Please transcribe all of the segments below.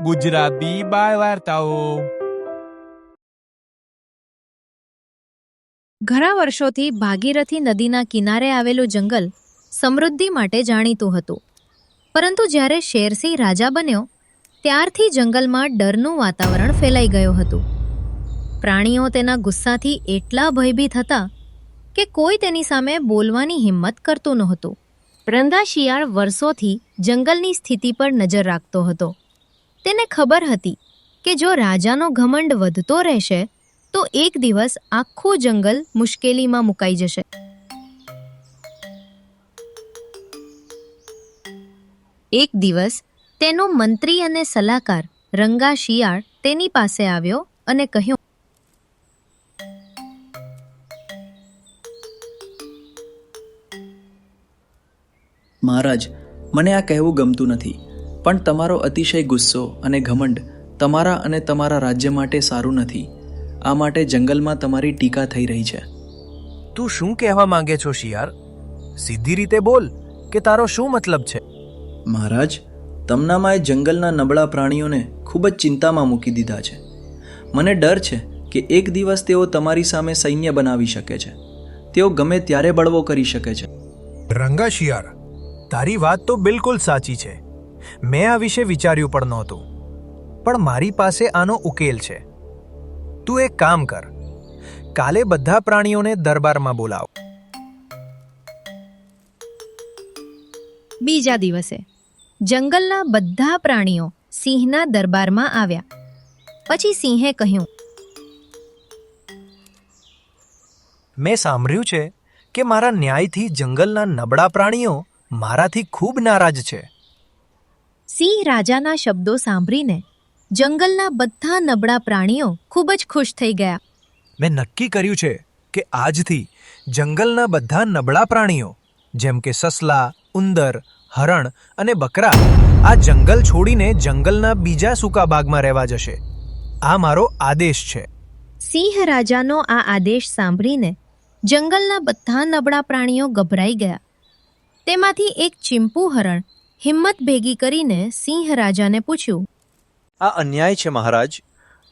ગુજરાતી બાળ વાર્તાઓ. ઘણા વર્ષોથી ભાગીરથી નદીના કિનારે આવેલું જંગલ સમૃદ્ધિ માટે જાણીતું હતું. પરંતુ જ્યારે શેરસિંહ રાજા બન્યો ત્યારથી જંગલમાં ડરનું વાતાવરણ ફેલાઈ ગયું હતું. પ્રાણીઓ તેના ગુસ્સાથી એટલા ભયભીત હતા કે કોઈ તેની સામે બોલવાની હિંમત કરતું નહોતું. રંગા શિયાળ વર્ષોથી જંગલની સ્થિતિ પર નજર રાખતો હતો. તેને ખબર હતી કે જો રાજાનો ઘમંડ વધતો રહેશે તો એક દિવસ આખું જંગલ મુશ્કેલીમાં મુકાઈ જશે. એક દિવસ તેનો મંત્રી અને સલાહકાર રંગા શિયાળ તેની પાસે આવ્યો અને કહ્યું, મહારાજ, મને આ કહેવું ગમતું નથી, પણ તમારો અતિશય ગુસ્સો અને ઘમંડ તમારા અને તમારા રાજ્ય માટે સારું નથી. આ માટે જંગલમાં તમારી ટીકા થઈ રહી છે. તું શું કહેવા માંગે છો શિયાળ? સીધી રીતે બોલ કે તારો શું મતલબ છે? મહારાજ, તમનામાં એ જંગલના નબળા પ્રાણીઓને ખૂબ જ ચિંતામાં મૂકી દીધા છે. મને ડર છે કે એક દિવસ તેઓ તમારી સામે સૈન્ય બનાવી શકે છે. તેઓ ગમે ત્યારે બળવો કરી શકે છે. રંગા શિયાળ, તારી વાત તો બિલકુલ સાચી છે. મેં આ વિશે વિચાર્યું પણ નહોતું, પણ મારી પાસે આનો ઉકેલ છે. તું એક કામ કર, કાલે બધા પ્રાણીઓને દરબારમાં બોલાવ. બીજા દિવસે જંગલના બધા પ્રાણીઓ સિંહના દરબારમાં આવ્યા. પછી સિંહે કહ્યું, મેં સાંભળ્યું છે કે મારા ન્યાયથી જંગલના નબળા પ્રાણીઓ મારાથી ખૂબ નારાજ છે. સિંહ રાજાના શબ્દો સાંભળીને જંગલના બધા નબળા પ્રાણીઓ ખૂબ જ ખુશ થઈ ગયા. મેં નક્કી કર્યું છે કે આજથી જંગલના બધા નબળા પ્રાણીઓ જેમ કે સસલા, ઉંદર, હરણ અને બકરા આ જંગલ છોડીને જંગલના બીજા સૂકા ભાગમાં રહેવા જશે. આ મારો આદેશ છે. સિંહ રાજાનો આ આદેશ સાંભળીને જંગલના બધા નબળા પ્રાણીઓ ગભરાઈ ગયા. તેમાંથી એક ચીંપુ હરણ હિંમત ભેગી કરીને સિંહ રાજાને પૂછ્યું, આ અન્યાય છે મહારાજ.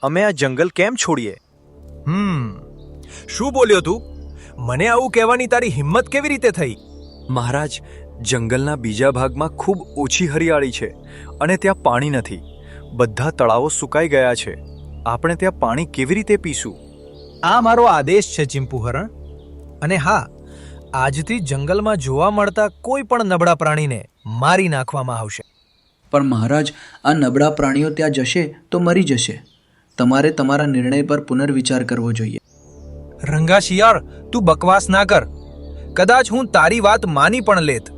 અમે આ જંગલ કેમ છોડીએ? શું બોલ્યો તું? મને આવું કહેવાની તારી હિંમત કેવી રીતે થઈ? મહારાજ, જંગલના બીજા ભાગમાં ખૂબ ઓછી હરિયાળી છે અને ત્યાં પાણી નથી. બધા તળાવો સુકાઈ ગયા છે. આપણે ત્યાં પાણી કેવી રીતે પીશું? આ મારો આદેશ છે ચીંપુ હરણ. અને હા, આજથી જંગલમાં જોવા મળતા કોઈ પણ નબળા પ્રાણીને મારી નાખવામાં આવશે. પણ મહારાજ, આ નબળા પ્રાણીઓ ત્યાં જશે તો મરી જશે. તમારે તમારા નિર્ણય પર પુનર્વિચાર કરવો જોઈએ. રંગા શિયાળ, તું બકવાસ ના કર. કદાચ હું તારી વાત માની પણ લેત,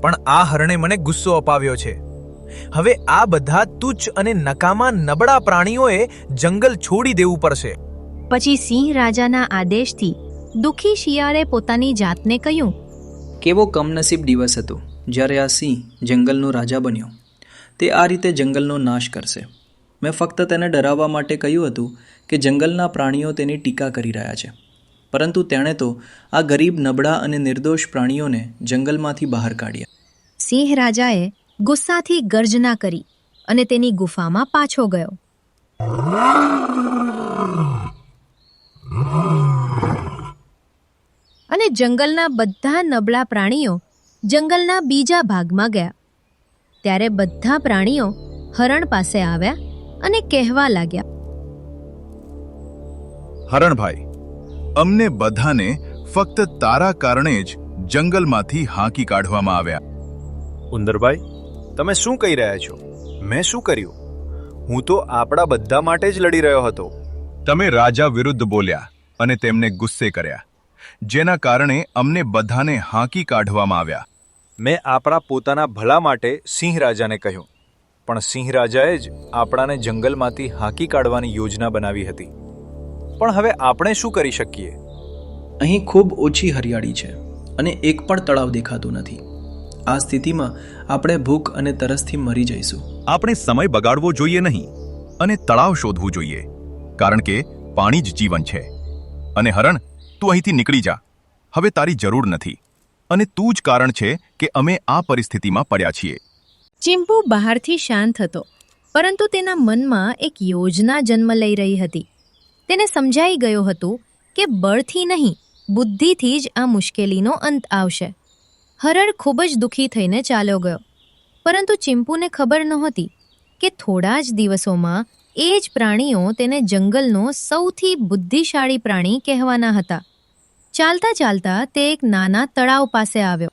પણ આ હરણે મને ગુસ્સો અપાવ્યો છે. હવે આ બધા તુચ્છ અને નકામા નબળા પ્રાણીઓએ જંગલ છોડી દેવું પડશે. પછી સિંહ રાજાના આદેશથી દુઃખી શિયાળે પોતાની જાતને કહ્યું, કેવો કમનસીબ દિવસ હતો જ્યારે આ સિંહ જંગલનો રાજા બન્યો. તે આ રીતે જંગલનો નાશ કરશે. મેં ફક્ત તેને ડરાવવા માટે કહ્યું હતું કે જંગલના પ્રાણીઓ તેની ટીકા કરી રહ્યા છે, પરંતુ તેણે તો આ ગરીબ, નબળા અને નિર્દોષ પ્રાણીઓને જંગલમાંથી બહાર કાઢ્યા. સિંહ રાજાએ ગુસ્સાથી ગર્જના કરી અને તેની ગુફામાં પાછો ગયો. અને જંગલના બધા નબળા પ્રાણીઓ જંગલના બીજા ભાગમાં ગયા. ત્યારે બધા પ્રાણીઓ હરણ પાસે આવ્યા અને કહેવા લાગ્યા, હરણભાઈ, અમને બધાને ફક્ત તારા કારણે જ જંગલમાંથી હાંકી કાઢવામાં આવ્યા. ઉંદરભાઈ, તમે શું કહી રહ્યા છો? મેં શું કર્યું? હું તો આપણા બધા માટે જ લડી રહ્યો હતો. તમે રાજા વિરુદ્ધ બોલ્યા અને તેમને ગુસ્સે કર્યા, જેના કારણે અમને બધાને હાંકી કાઢવામાં આવ્યા. મેં આપણા પોતાના ભલા માટે સિંહ રાજાને કહ્યું, પણ સિંહ રાજાએ જ આપણાને જંગલમાંથી હાંકી કાઢવાની યોજના બનાવી હતી. પણ હવે આપણે શું કરી શકીએ? અહીં ખૂબ ઓછી હરિયાળી છે અને એક પણ તળાવ દેખાતું નથી. આ સ્થિતિમાં આપણે ભૂખ અને તરસથી મરી જઈશું. આપણે સમય બગાડવો જોઈએ નહીં અને તળાવ શોધવું જોઈએ, કારણ કે પાણી જ જીવન છે. અને હરણ, તું અહીંથી નીકળી જા. હવે તારી જરૂર નથી અને તું જ કારણ છે કે અમે આ પરિસ્થિતિમાં પડ્યા છીએ. ચિંપુ બહારથી શાંત હતો, પરંતુ તેના મનમાં એક યોજના જન્મ લઈ રહી હતી. તેને સમજાઈ ગયું હતું કે બળથી નહીં, બુદ્ધિથી જ આ મુશ્કેલીનો અંત આવશે. હરણ ખૂબ જ દુઃખી થઈને ચાલ્યો ગયો, પરંતુ ચિંપુને ખબર નહોતી કે થોડા જ દિવસોમાં એ જ પ્રાણીઓ તેને જંગલનો સૌથી બુદ્ધિશાળી પ્રાણી કહેવાના હતા. ચાલતા ચાલતા તે એક નાના તળાવ પાસે આવ્યો.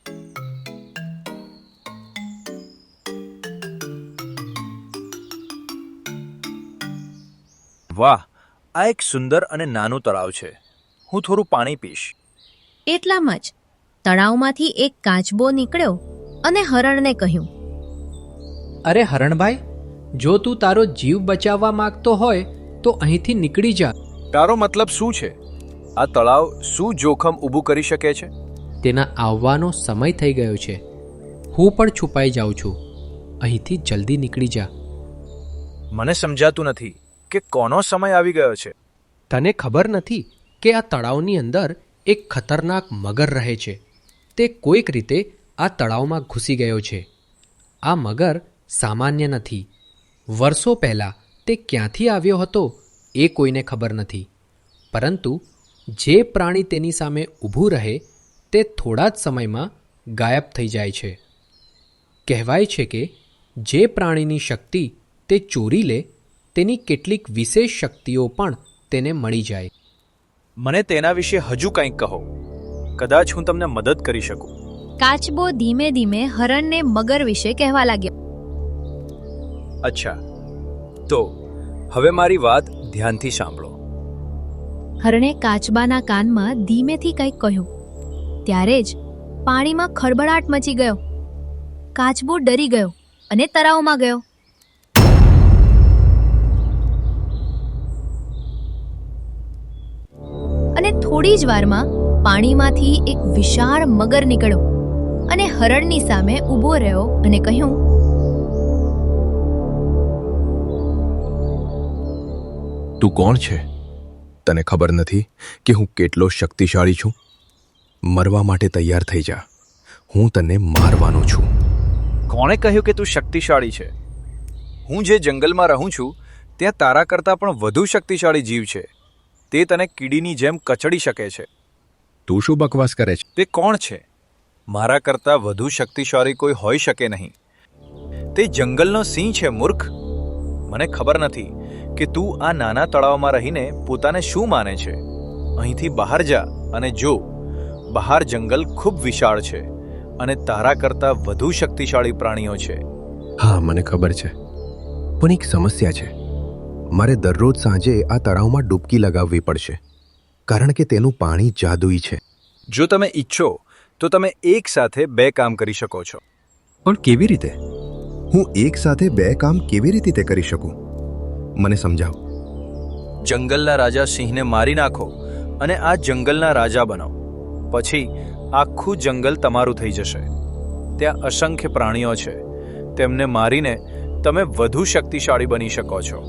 વાહ, આ એક સુંદર અને નાનું તળાવ છે. હું થોડું પાણી પીશ. એટલામાં જ તળાવમાંથી એક કાચબો નીકળ્યો અને હરણને કહ્યું, અરે હરણભાઈ, જો તું તારો જીવ બચાવવા માંગતો હોય તો અહીંથી નીકળી જા. તારો મતલબ શું છે? આ તળાવ શું જોખમ ઊભું કરી શકે છે? તેના આવવાનો સમય થઈ ગયો છે. હું પણ છુપાઈ જાઉં છું. અહીંથી જલ્દી નીકળી જા. મને સમજાતું નથી કે કોનો સમય આવી ગયો છે. તને ખબર નથી કે આ તળાવની અંદર એક ખતરનાક મગર રહે છે. તે કોઈક રીતે આ તળાવમાં ઘૂસી ગયો છે. આ મગર સામાન્ય નથી. વર્ષો પહેલાં તે ક્યાંથી આવ્યો હતો એ કોઈને ખબર નથી, પરંતુ જે પ્રાણી તેની સામે ઊભું રહે તે થોડા જ સમયમાં ગાયબ થઈ જાય છે. કહેવાય છે કે જે પ્રાણીની શક્તિ તે ચોરી લે તેની કેટલીક વિશેષ શક્તિઓ પણ તેને મળી જાય. મને તેના વિશે હજુ કંઈક કહો. કદાચ હું તમને મદદ કરી શકું. કાચબો ધીમે ધીમે હરણને મગર વિશે કહેવા લાગ્યો. અચ્છા, તો હવે મારી વાત ધ્યાનથી સાંભળો. હરણે કાચબાના કાનમાં ધીમેથી કંઈક કહ્યું. ત્યારે જ પાણીમાં ખળબળાટ મચી ગયો. કાચબો ડરી ગયો અને તળાવમાં ગયો. અને થોડી જ વારમાં પાણીમાંથી એક વિશાળ મગર નીકળ્યો અને હરણની સામે ઊભો રહ્યો અને કહ્યું, તું કોણ છે? તને ખબર નથી કે હું કેટલો શક્તિશાળી છું? મરવા માટે તૈયાર થઈ જા. હું તને મારવાનો છું. કોણે કહ્યું કે તું શક્તિશાળી છે? હું જે જંગલમાં રહું છું ત્યાં તારા કરતાં પણ વધુ શક્તિશાળી જીવ છે. તે તને કીડીની જેમ કચડી શકે છે. તું શું બકવાસ કરે છે? તે કોણ છે? મારા કરતાં વધુ શક્તિશાળી કોઈ હોઈ શકે નહીં. તે જંગલનો સિંહ છે, મૂર્ખ. મને ખબર નથી કે તું આ નાના તળાવમાં રહીને પોતાને શું માને છે. અહીંથી બહાર જા અને જો, બહાર જંગલ ખૂબ વિશાળ છે અને તારા કરતાં વધુ શક્તિશાળી પ્રાણીઓ છે. હા, મને ખબર છે, પણ એક સમસ્યા છે. મારે દરરોજ સાંજે આ તળાવમાં ડૂબકી લગાવવી પડશે, કારણ કે તેનું પાણી જાદુઈ છે. જો તમે ઈચ્છો તો તમે એક સાથે 2 કામ કરી શકો છો. પણ કેવી રીતે? હું એક સાથે 2 કામ કેવી રીતે કરી શકું? મને સમજાવ. જંગલના રાજા સિંહને મારી નાખો અને આ જંગલના રાજા બનો. પછી આખું જંગલ તમારું થઈ જશે. ત્યાં અસંખ્ય પ્રાણીઓ છે. તેમને મારીને તમે વધુ શક્તિશાળી બની શકો છો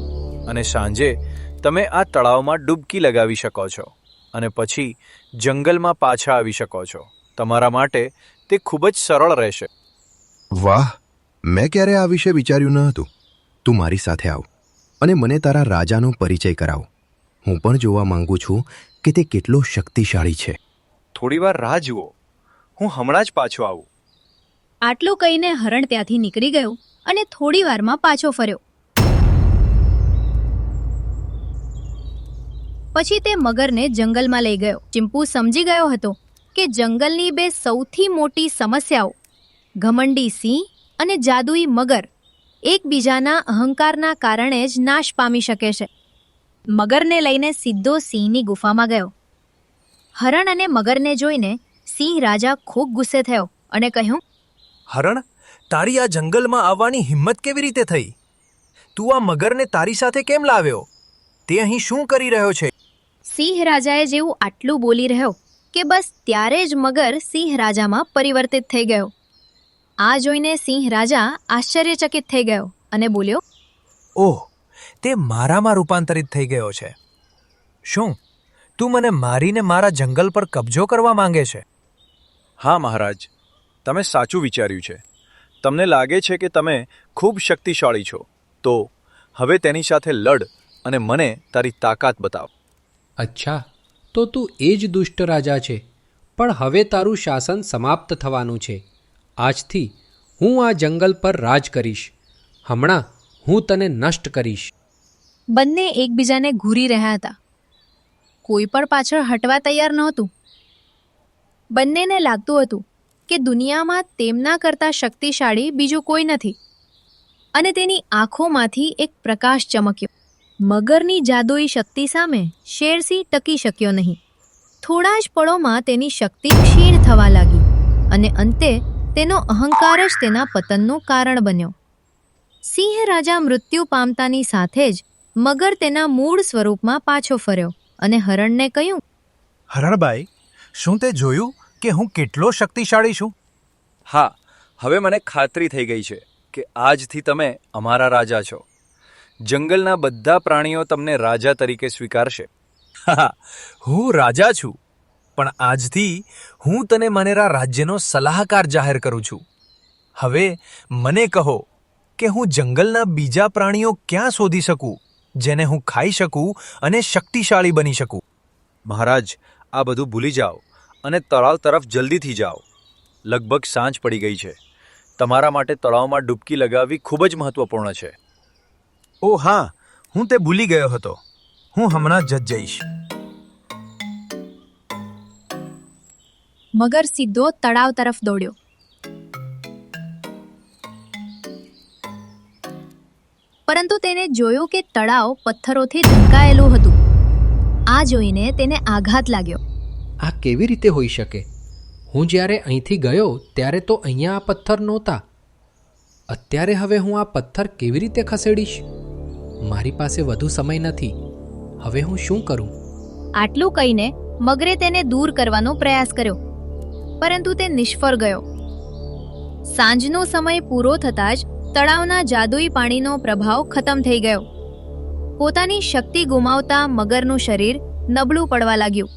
અને સાંજે તમે આ તળાવમાં ડૂબકી લગાવી શકો છો અને પછી જંગલમાં પાછા આવી શકો છો. તમારા માટે તે ખૂબ જ સરળ રહેશે. વાહ, મેં ક્યારે આ વિશે વિચાર્યું ન હતું. તું મારી સાથે આવ અને મને તારા રાજાનો પરિચય કરાવ. હું પણ જોવા માંગુ છું કે તે કેટલો શક્તિશાળી છે. થોડીવાર રાહ જુઓ, હું હમણાં જ પાછો આવું. આટલું કહીને હરણ ત્યાંથી નીકળી ગયો અને થોડી વારમાં પાછો ફર્યો. પછી તે મગરને જંગલમાં લઈ ગયો. ચિંપુ સમજી ગયો હતો કે જંગલની 2 સૌથી મોટી સમસ્યાઓ, ઘમંડી સિંહ અને જાદુઈ મગર, એકબીજાના અહંકારના કારણે જ નાશ પામી શકે છે. મગરને લઈને સીધો સિંહની ગુફામાં ગયો. હરણ અને મગરને જોઈને સિંહ રાજા ખૂબ ગુસ્સે થયો અને કહ્યું, હરણ, તારી આ જંગલમાં આવવાની હિંમત કેવી રીતે થઈ? તું આ મગરને તારી સાથે કેમ લાવ્યો? તે અહીં શું કરી રહ્યો છે? સિંહ રાજાએ જેવું આટલું બોલી રહ્યો કે બસ ત્યારે જ મગર સિંહ રાજામાં પરિવર્તિત થઈ ગયો. આ જોઈને સિંહ રાજા આશ્ચર્યચકિત થઈ ગયો અને બોલ્યો, ઓહ, તે મારામાં રૂપાંતરિત થઈ ગયો છે. શું તું મને મારીને મારા જંગલ પર કબજો કરવા માંગે છે? હા મહારાજ, તમે સાચું વિચાર્યું છે. તમને લાગે છે કે તમે ખૂબ શક્તિશાળી છો, તો હવે તેની સાથે લડ અને મને તારી તાકાત બતાવ. અચ્છા, તો તું એ જ દુષ્ટ રાજા છે, પણ હવે તારું શાસન સમાપ્ત થવાનું છે. આજથી હું આ જંગલ પર રાજ કરીશ. હમણાં હું તને નષ્ટ કરીશ. બંને એકબીજાને ઘૂરી રહ્યા હતા. કોઈ પણ પાછળ હટવા તૈયાર નહોતું. બંનેને લાગતું હતું કે દુનિયામાં તેમના કરતાં શક્તિશાળી બીજું કોઈ નથી. અને તેની આંખોમાંથી એક પ્રકાશ ચમક્યો. મગરની જાદુઈ શક્તિ સામે શેરસિંહ ટકી શક્યો નહીં. થોડા જ પળોમાં તેની શક્તિ ક્ષીણ થવા લાગી અને અંતે તેનો અહંકાર જ તેના પતનનું કારણ બન્યો. સિંહ રાજા મૃત્યુ પામતાની સાથે જ મગર તેના મૂળ સ્વરૂપમાં પાછો ફર્યો અને હરણને કહ્યું, હરણભાઈ, શું તે જોયું કે હું કેટલો શક્તિશાળી છું? હા, હવે મને ખાતરી થઈ ગઈ છે કે આજથી તમે અમારા રાજા છો. જંગલના બધા પ્રાણીઓ તમને રાજા તરીકે સ્વીકારશે. હા, હું રાજા છું, પણ આજથી હું તને મારા રાજ્યનો સલાહકાર જાહેર કરું છું. હવે મને કહો કે હું જંગલના બીજા પ્રાણીઓ ક્યાં શોધી શકું જેને હું ખાઈ શકું અને શક્તિશાળી બની શકું? મહારાજ, આ બધું ભૂલી જાઓ અને તળાવ તરફ જલ્દીથી જાઓ. લગભગ સાંજ પડી ગઈ છે. તમારા માટે તળાવમાં ડૂબકી લગાવવી ખૂબ જ મહત્વપૂર્ણ છે. ઓ હા, હું તે ભૂલી ગયો હતો. હું હમણાં જ જઈશ. મગર સીધો તળાવ તરફ દોડ્યો. પરંતુ તેને જોયું કે તળાવ પથ્થરોથી ઢંકાયેલું હતું. આ જોઈને તેને આઘાત લાગ્યો. આ કેવી રીતે હોઈ શકે? હું જ્યારે અહીંથી ગયો ત્યારે તો અહીંયા આ પથ્થર નહોતા. અત્યારે હવે હું આ પથ્થર કેવી રીતે ખસેડીશ? મારી પાસે વધુ સમય નથી. હવે હું શું કરું? આટલું કહીને મગરે તેને દૂર કરવાનો પ્રયાસ કર્યો, પરંતુ તે નિષ્ફળ ગયો. સાંજનો સમય પૂરો થતાં જ તળાવના જાદુઈ પાણીનો પ્રભાવ ખતમ થઈ ગયો. પોતાની શક્તિ ગુમાવતા મગરનું શરીર નબળું પડવા લાગ્યું.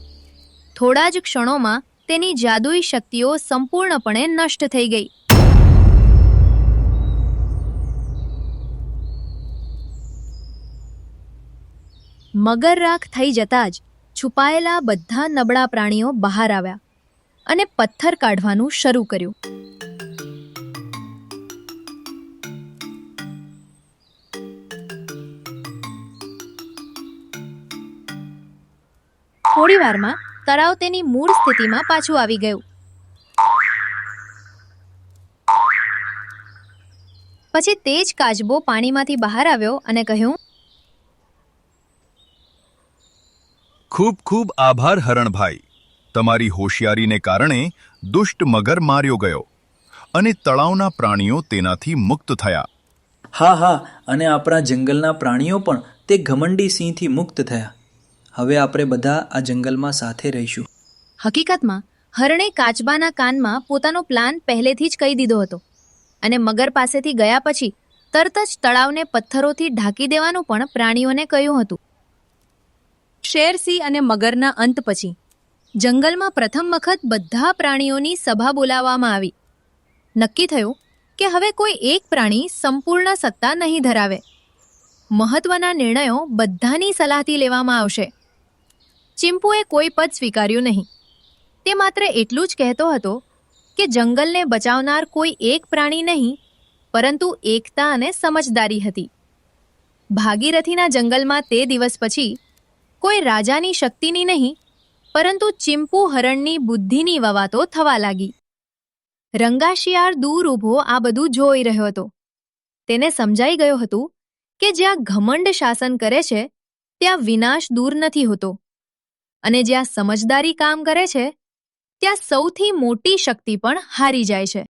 થોડા જ ક્ષણોમાં તેની જાદુઈ શક્તિઓ સંપૂર્ણપણે નષ્ટ થઈ ગઈ. મગર રાખ થઈ જતાં જ છુપાયેલા બધા નબળા પ્રાણીઓ બહાર આવ્યા અને પથ્થર કાઢવાનું શરૂ કર્યું. થોડી વારમાં તળાવ તેની મૂળ સ્થિતિમાં પાછું આવી ગયું. પછી તે જ કાચબો પાણીમાંથી બહાર આવ્યો અને કહ્યું, ખૂબ ખૂબ આભાર હરણભાઈ. તમારી હોશિયારીને કારણે દુષ્ટ મગર માર્યો ગયો અને તળાવના પ્રાણીઓ તેનાથી મુક્ત થયા. હા હા, અને આપણા જંગલના પ્રાણીઓ પણ તે ઘમંડી સિંહથી મુક્ત થયા. હવે આપણે બધા આ જંગલમાં સાથે રહીશું. હકીકતમાં હરણે કાચબાના કાનમાં પોતાનો પ્લાન પહેલેથી જ કહી દીધો હતો અને મગર પાસેથી ગયા પછી તરત જ તળાવને પથ્થરોથી ઢાંકી દેવાનું પણ પ્રાણીઓને કહ્યું હતું. શેરસિંહ અને મગરના અંત પછી જંગલમાં પ્રથમ વખત બધા પ્રાણીઓની સભા બોલાવવામાં આવી. નક્કી થયું કે હવે કોઈ એક પ્રાણી સંપૂર્ણ સત્તા નહીં ધરાવે. મહત્વના નિર્ણયો બધાની સલાહથી લેવામાં આવશે. ચિંપુએ કોઈ પદ સ્વીકાર્યું નહીં. તે માત્ર એટલું જ કહેતો હતો કે જંગલને બચાવનાર કોઈ એક પ્રાણી નહીં, પરંતુ એકતા અને સમજદારી હતી. ભાગીરથીના જંગલમાં તે દિવસ પછી કોઈ રાજાની શક્તિની નહીં, પરંતુ ચિંપુ હરણની બુદ્ધિની વવાતો થવા લાગી. રંગાશિયાળ દૂર ઊભો આ બધું જોઈ રહ્યો હતો. તેને સમજાઈ ગયું હતું કે જ્યાં ઘમંડ શાસન કરે છે ત્યાં વિનાશ દૂર નથી હોતો, અને જ્યાં સમજદારી કામ કરે છે ત્યાં સૌથી મોટી શક્તિ પણ હારી જાય છે.